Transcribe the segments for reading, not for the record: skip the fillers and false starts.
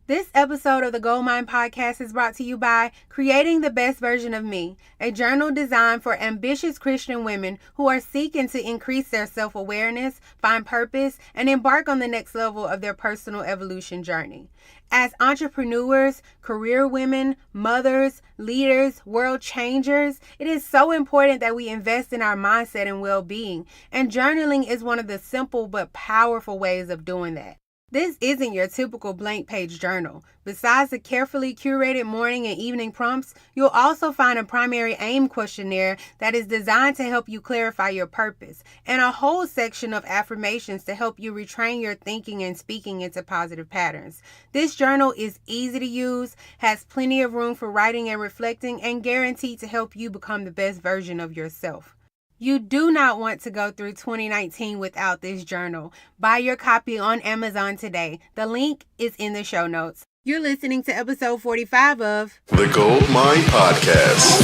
This episode of the Gold Mine Podcast is brought to you by Creating the Best Version of Me, a journal designed for ambitious Christian women who are seeking to increase their self-awareness, find purpose, and embark on the next level of their personal evolution journey. As entrepreneurs, career women, mothers, leaders, world changers, it is so important that we invest in our mindset and well-being, and journaling is one of the simple but powerful ways of doing that. This isn't your typical blank page journal. Besides the carefully curated morning and evening prompts, you'll also find a primary aim questionnaire that is designed to help you clarify your purpose, and a whole section of affirmations to help you retrain your thinking and speaking into positive patterns. This journal is easy to use, has plenty of room for writing and reflecting, and guaranteed to help you become the best version of yourself. You do not want to go through 2019 without this journal. Buy your copy on Amazon today. The link is in the show notes. You're listening to episode 45 of The Gold Mine Podcast.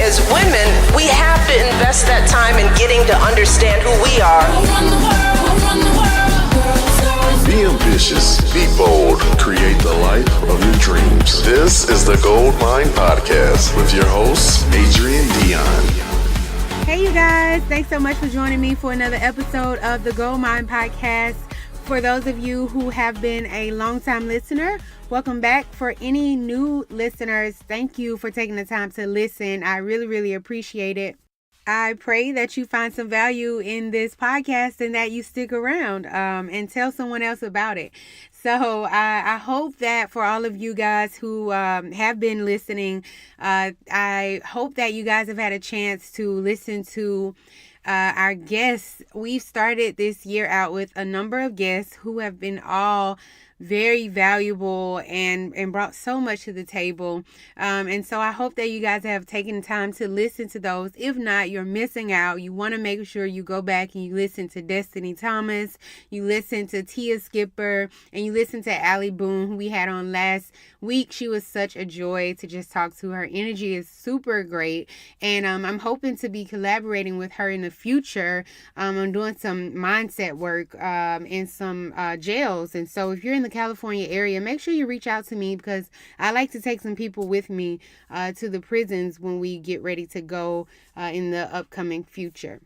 As women, we have to invest that time in getting to understand who we are. Be ambitious, be bold, create the life of your dreams. This is the Gold Mine Podcast with your host, Adrian Dion. Hey you guys, thanks so much for joining me for another episode of the Gold Mine Podcast. For those of you who have been a longtime listener, welcome back. For any new listeners, thank you for taking the time to listen. I really appreciate it. I pray that you find some value in this podcast and that you stick around and tell someone else about it. So I hope that for all of you guys who have been listening, I hope that you guys have had a chance to listen to our guests. We've started this year out with a number of guests who have been all very valuable and brought so much to the table. And so I hope that you guys have taken time to listen to those. If not, you're missing out. You want to make sure you go back and you listen to Destiny Thomas, you listen to Tia Skipper, and you listen to Allie Boone, who we had on last week. She was such a joy to just talk to. Her energy is super great. And I'm hoping to be collaborating with her in the future on doing some mindset work in some jails. And so if you're in the California area, make sure you reach out to me because I like to take some people with me to the prisons when we get ready to go in the upcoming future.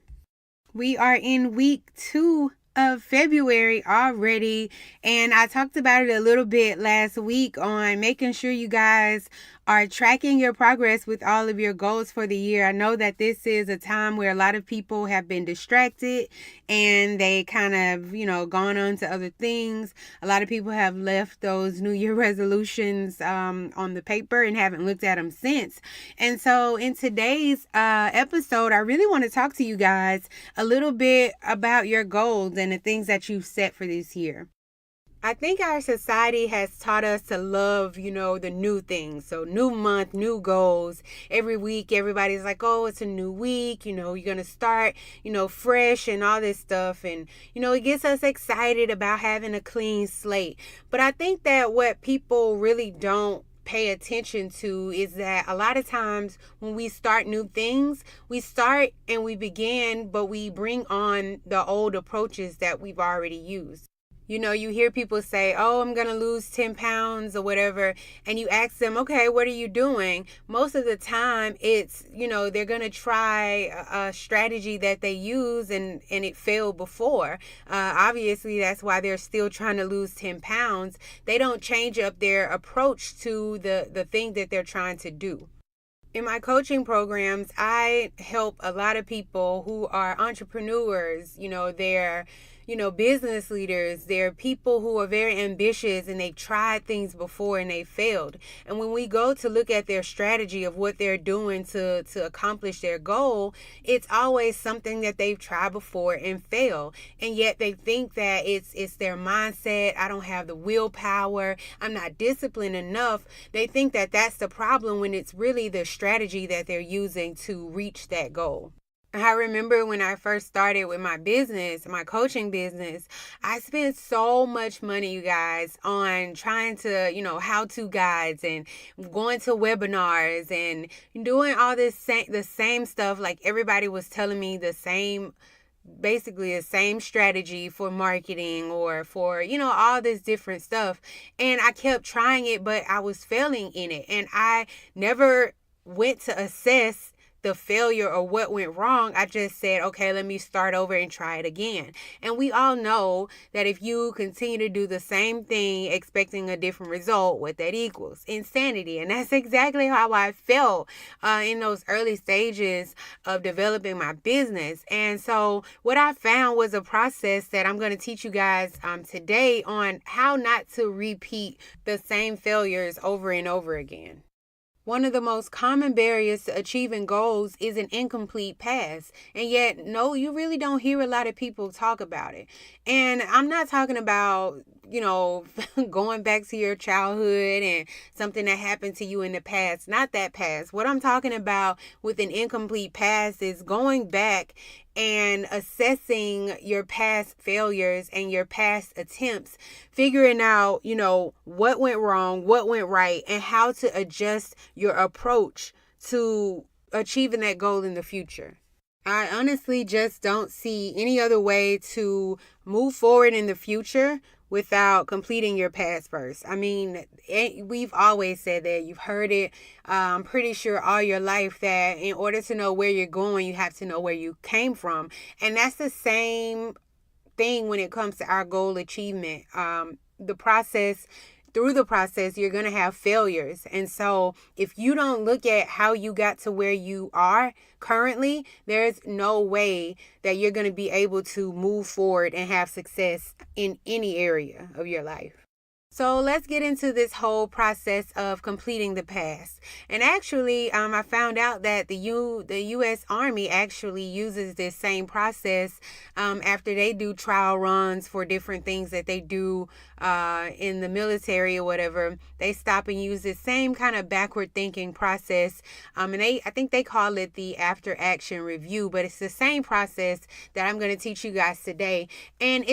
We are in week 2 of February already, and I talked about it a little bit last week on making sure you guys are tracking your progress with all of your goals for the year. I know that this is a time where a lot of people have been distracted and they kind of, gone on to other things. A lot of people have left those New Year resolutions on the paper and haven't looked at them since. And so in today's episode, I really want to talk to you guys a little bit about your goals and the things that you've set for this year. I think our society has taught us to love, the new things. So new month, new goals. Every week, everybody's like, oh, it's a new week. You're going to start, fresh and all this stuff. And, it gets us excited about having a clean slate. But I think that what people really don't pay attention to is that a lot of times when we start new things, we start and we begin, but we bring on the old approaches that we've already used. You hear people say, oh, I'm going to lose 10 pounds or whatever. And you ask them, okay, what are you doing? Most of the time it's, they're going to try a strategy that they use and it failed before. Obviously, that's why they're still trying to lose 10 pounds. They don't change up their approach to the thing that they're trying to do. In my coaching programs, I help a lot of people who are entrepreneurs. They're business leaders. They're people who are very ambitious and they've tried things before and they failed. And when we go to look at their strategy of what they're doing to accomplish their goal, it's always something that they've tried before and failed. And yet they think that it's their mindset. I don't have the willpower. I'm not disciplined enough. They think that that's the problem when it's really the strategy that they're using to reach that goal. I remember when I first started with my business, my coaching business, I spent so much money, you guys, on trying to, how-to guides and going to webinars and doing all this the same stuff. Like everybody was telling me the same basically the same strategy for marketing or for, all this different stuff. And I kept trying it, but I was failing in it. And I never went to assess the failure or what went wrong. I just said, okay, let me start over and try it again. And we all know that if you continue to do the same thing expecting a different result, what that equals insanity. And that's exactly how I felt in those early stages of developing my business. And so what I found was a process that I'm going to teach you guys today on how not to repeat the same failures over and over again. One of the most common barriers to achieving goals is an incomplete past. And yet, no, you really don't hear a lot of people talk about it. And I'm not talking about, going back to your childhood and something that happened to you in the past. Not that past. What I'm talking about with an incomplete past is going back and assessing your past failures and your past attempts, figuring out, what went wrong, what went right, and how to adjust your approach to achieving that goal in the future. I honestly just don't see any other way to move forward in the future without completing your past first. I mean, we've always said that. You've heard it, I'm pretty sure, all your life, that in order to know where you're going, you have to know where you came from. And that's the same thing when it comes to our goal achievement. Through the process, you're going to have failures. And so if you don't look at how you got to where you are currently, there's no way that you're going to be able to move forward and have success in any area of your life. So let's get into this whole process of completing the past. And actually, I found out that the U.S. Army actually uses this same process after they do trial runs for different things that they do in the military or whatever. They stop and use this same kind of backward thinking process. And I think they call it the after action review, but it's the same process that I'm going to teach you guys today. And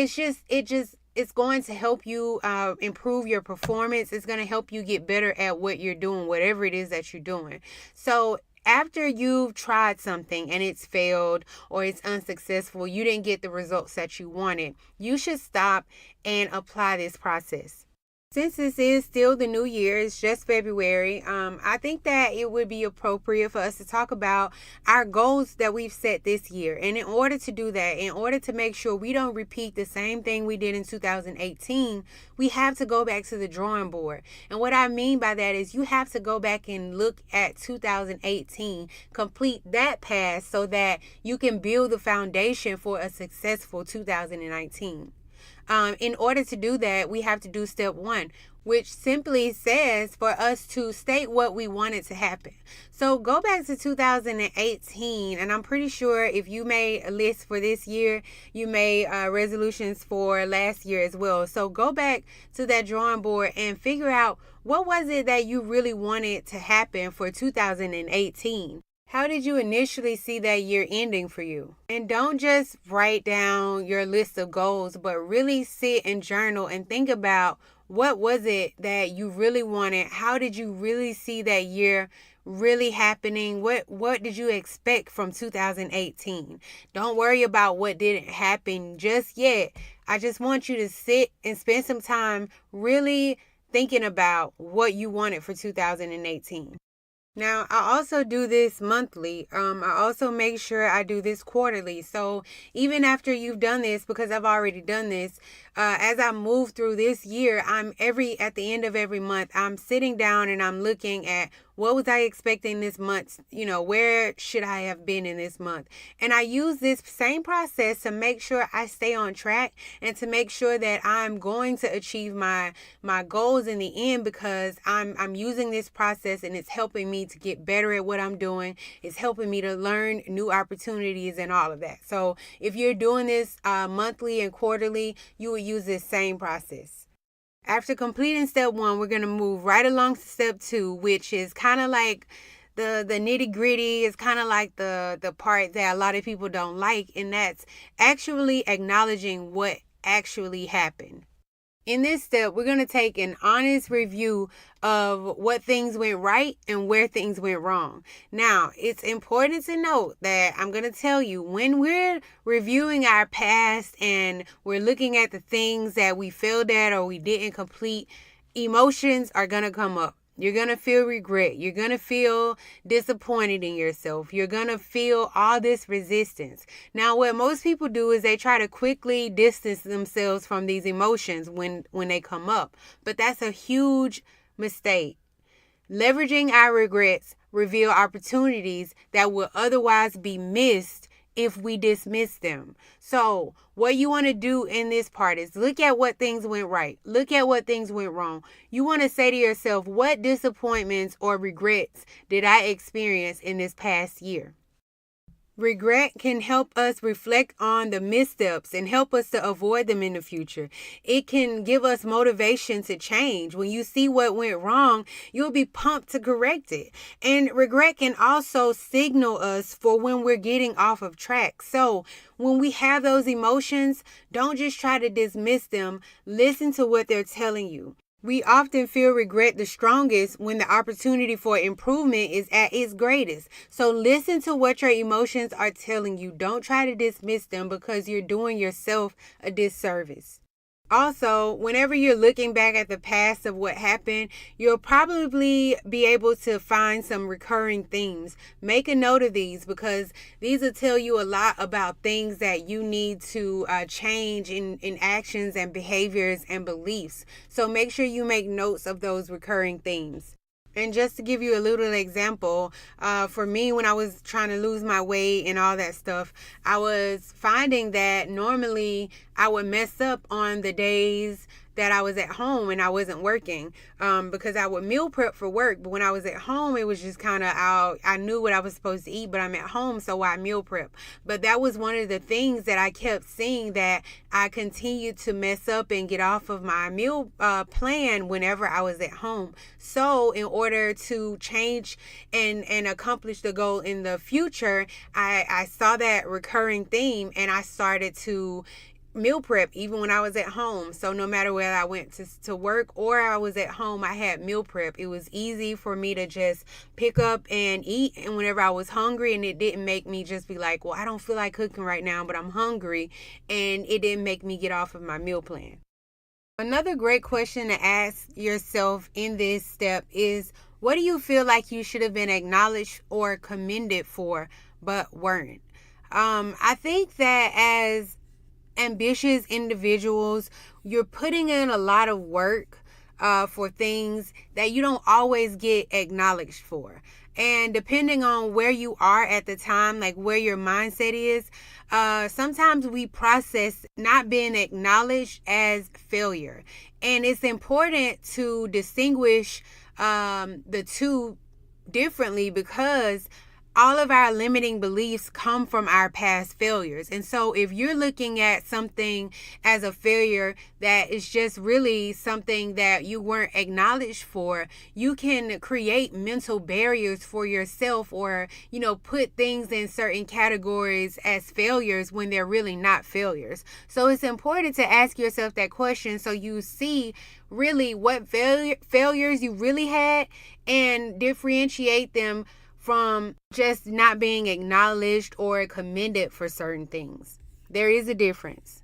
it's going to help you improve your performance. It's going to help you get better at what you're doing, whatever it is that you're doing. So after you've tried something and it's failed or it's unsuccessful, you didn't get the results that you wanted, you should stop and apply this process. Since this is still the new year, it's just February, I think that it would be appropriate for us to talk about our goals that we've set this year. And in order to do that, in order to make sure we don't repeat the same thing we did in 2018, we have to go back to the drawing board. And what I mean by that is you have to go back and look at 2018, complete that past so that you can build the foundation for a successful 2019. In order to do that, we have to do step 1, which simply says for us to state what we wanted to happen. So go back to 2018, and I'm pretty sure if you made a list for this year, you made resolutions for last year as well. So go back to that drawing board and figure out what was it that you really wanted to happen for 2018. How did you initially see that year ending for you? And don't just write down your list of goals, but really sit and journal and think about what was it that you really wanted? How did you really see that year really happening? What did you expect from 2018? Don't worry about what didn't happen just yet. I just want you to sit and spend some time really thinking about what you wanted for 2018. Now, I also do this monthly. I also make sure I do this quarterly. So even after you've done this, because I've already done this, as I move through this year, at the end of every month, I'm sitting down and I'm looking at what was I expecting this month? Where should I have been in this month? And I use this same process to make sure I stay on track and to make sure that I'm going to achieve my goals in the end, because I'm using this process and it's helping me to get better at what I'm doing. It's helping me to learn new opportunities and all of that. So if you're doing this monthly and quarterly, you will use this same process. After completing step 1, we're going to move right along to step 2, which is kind of like the nitty gritty. Is kind of like the part that a lot of people don't like, and that's actually acknowledging what actually happened. In this step, we're going to take an honest review of what things went right and where things went wrong. Now, it's important to note that I'm going to tell you, when we're reviewing our past and we're looking at the things that we failed at or we didn't complete, emotions are going to come up. You're going to feel regret. You're going to feel disappointed in yourself. You're going to feel all this resistance. Now, what most people do is they try to quickly distance themselves from these emotions when they come up. But that's a huge mistake. Leveraging our regrets reveal opportunities that will otherwise be missed if we dismiss them. So what you want to do in this part is look at what things went right. Look at what things went wrong. You want to say to yourself, what disappointments or regrets did I experience in this past year? Regret can help us reflect on the missteps and help us to avoid them in the future. It can give us motivation to change. When you see what went wrong, you'll be pumped to correct it. And regret can also signal us for when we're getting off of track. So when we have those emotions, don't just try to dismiss them. Listen to what they're telling you. We often feel regret the strongest when the opportunity for improvement is at its greatest. So listen to what your emotions are telling you. Don't try to dismiss them because you're doing yourself a disservice. Also, whenever you're looking back at the past of what happened, you'll probably be able to find some recurring themes. Make a note of these because these will tell you a lot about things that you need to change in actions and behaviors and beliefs. So make sure you make notes of those recurring themes. And just to give you a little example, for me, when I was trying to lose my weight and all that stuff, I was finding that normally I would mess up on the days that I was at home and I wasn't working, because I would meal prep for work. But when I was at home, it was just kind of out. I knew what I was supposed to eat, but I'm at home, so I meal prep. But that was one of the things that I kept seeing, that I continued to mess up and get off of my meal plan whenever I was at home. So in order to change and accomplish the goal in the future, I saw that recurring theme and I started to meal prep even when I was at home. So no matter whether I went to work or I was at home, I had meal prep. It was easy for me to just pick up and eat, and whenever I was hungry, and it didn't make me just be like, well, I don't feel like cooking right now, but I'm hungry, and it didn't make me get off of my meal plan. Another great question to ask yourself in this step is, what do you feel like you should have been acknowledged or commended for but weren't? I think that as ambitious individuals, you're putting in a lot of work for things that you don't always get acknowledged for. And depending on where you are at the time, like where your mindset is, sometimes we process not being acknowledged as failure. And it's important to distinguish the two differently, because all of our limiting beliefs come from our past failures. And so if you're looking at something as a failure that is just really something that you weren't acknowledged for, you can create mental barriers for yourself, or, put things in certain categories as failures when they're really not failures. So it's important to ask yourself that question so you see really what failures you really had and differentiate them from just not being acknowledged or commended for certain things. There is a difference.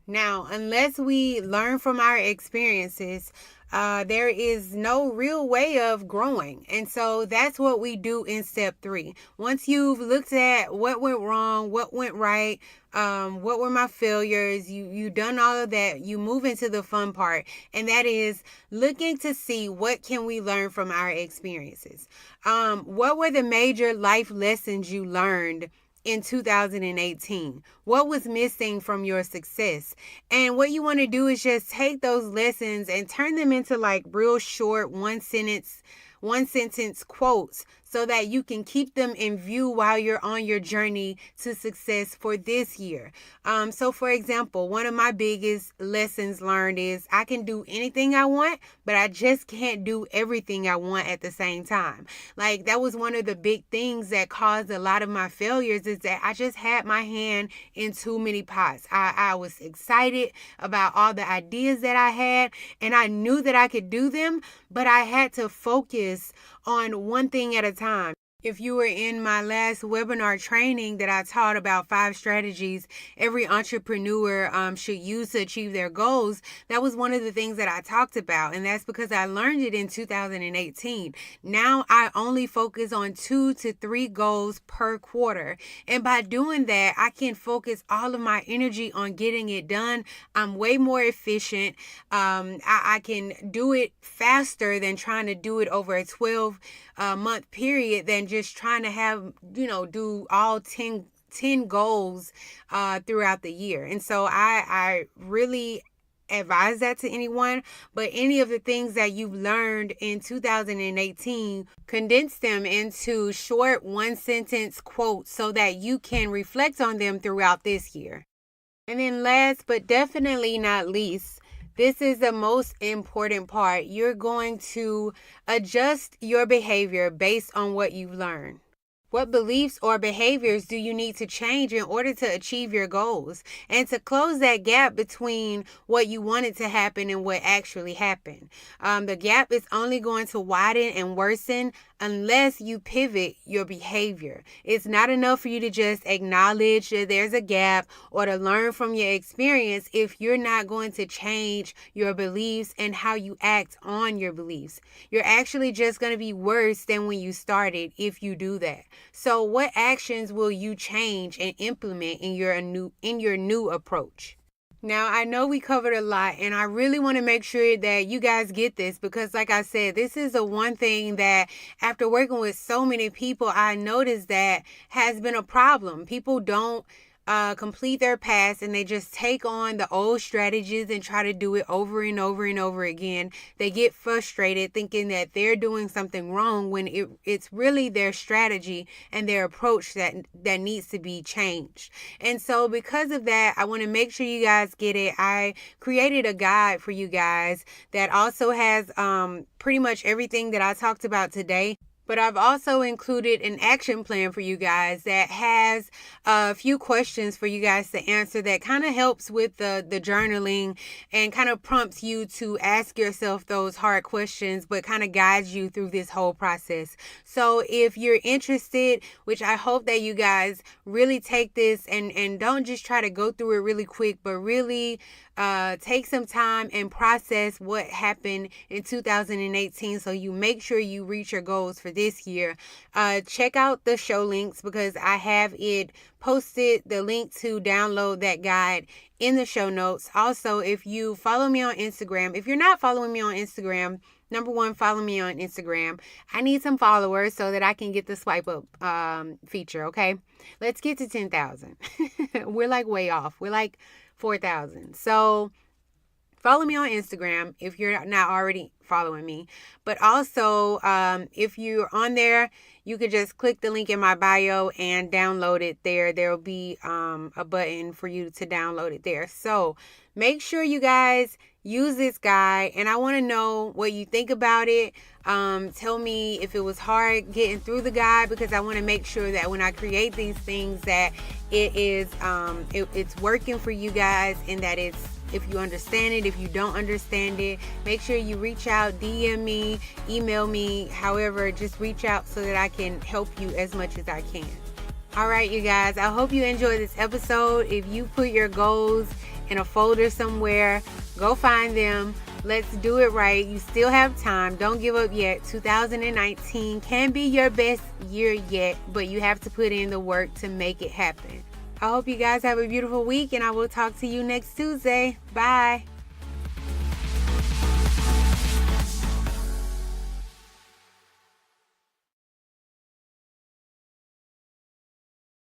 Now, unless we learn from our experiences, there is no real way of growing. And so that's what we do in step 3. Once you've looked at what went wrong, what went right, what were my failures, you done all of that, you move into the fun part. And that is looking to see, what can we learn from our experiences? What were the major life lessons you learned in 2018? What was missing from your success? And what you want to do is just take those lessons and turn them into like real short one sentence quotes so that you can keep them in view while you're on your journey to success for this year. So for example, one of my biggest lessons learned is I can do anything I want, but I just can't do everything I want at the same time. Like, that was one of the big things that caused a lot of my failures, is that I just had my hand in too many pots. I was excited about all the ideas that I had, and I knew that I could do them, but I had to focus on one thing at a time. If you were in my last webinar training that I taught about 5 strategies every entrepreneur should use to achieve their goals, that was one of the things that I talked about. And that's because I learned it in 2018. Now I only focus on 2 to 3 goals per quarter. And by doing that, I can focus all of my energy on getting it done. I'm way more efficient. I can do it faster than trying to do it over a 12-month period than just trying to have, do all 10 goals throughout the year. And so I really advise that to anyone. But any of the things that you've learned in 2018, condense them into short 1-sentence quotes so that you can reflect on them throughout this year. And then last but definitely not least, this is the most important part. You're going to adjust your behavior based on what you've learned. What beliefs or behaviors do you need to change in order to achieve your goals and to close that gap between what you wanted to happen and what actually happened? The gap is only going to widen and worsen unless you pivot your behavior. It's not enough for you to just acknowledge that there's a gap or to learn from your experience if you're not going to change your beliefs and how you act on your beliefs. You're actually just going to be worse than when you started if you do that. So what actions will you change and implement in your new approach? Now, I know we covered a lot, and I really want to make sure that you guys get this because, like I said, this is the one thing that after working with so many people, I noticed that has been a problem. People don't complete their past, and they just take on the old strategies and try to do it over and over and over again. They get frustrated thinking that they're doing something wrong when it's really their strategy and their approach that needs to be changed. And so because of that, I want to make sure you guys get it. I created a guide for you guys that also has pretty much everything that I talked about today. But I've also included an action plan for you guys that has a few questions for you guys to answer that kind of helps with the journaling and kind of prompts you to ask yourself those hard questions, but kind of guides you through this whole process. So if you're interested, which I hope that you guys really take this and don't just try to go through it really quick, but really take some time and process what happened in 2018 so you make sure you reach your goals for this year. Check out the show links because I have it posted, the link to download that guide in the show notes. Also, if you follow me on Instagram, if you're not following me on Instagram, number one, follow me on Instagram. I need some followers so that I can get the swipe up feature, okay? Let's get to 10,000. We're like way off. We're like 4,000. So follow me on Instagram if you're not already following me. But also, if you're on there, you could just click the link in my bio and download it there. There'll be a button for you to download it there. So make sure you guys use this guide, and I want to know what you think about it. Tell me if it was hard getting through the guide, because I want to make sure that when I create these things that it's working for you guys, and that if you understand it, if you don't understand it, make sure you reach out, DM me, email me, however, just reach out so that I can help you as much as I can. All right, you guys, I hope you enjoyed this episode. If you put your goals in a folder somewhere, go find them. Let's do it right. You still have time. Don't give up yet. 2019 can be your best year yet, but you have to put in the work to make it happen. I hope you guys have a beautiful week, and I will talk to you next Tuesday. Bye.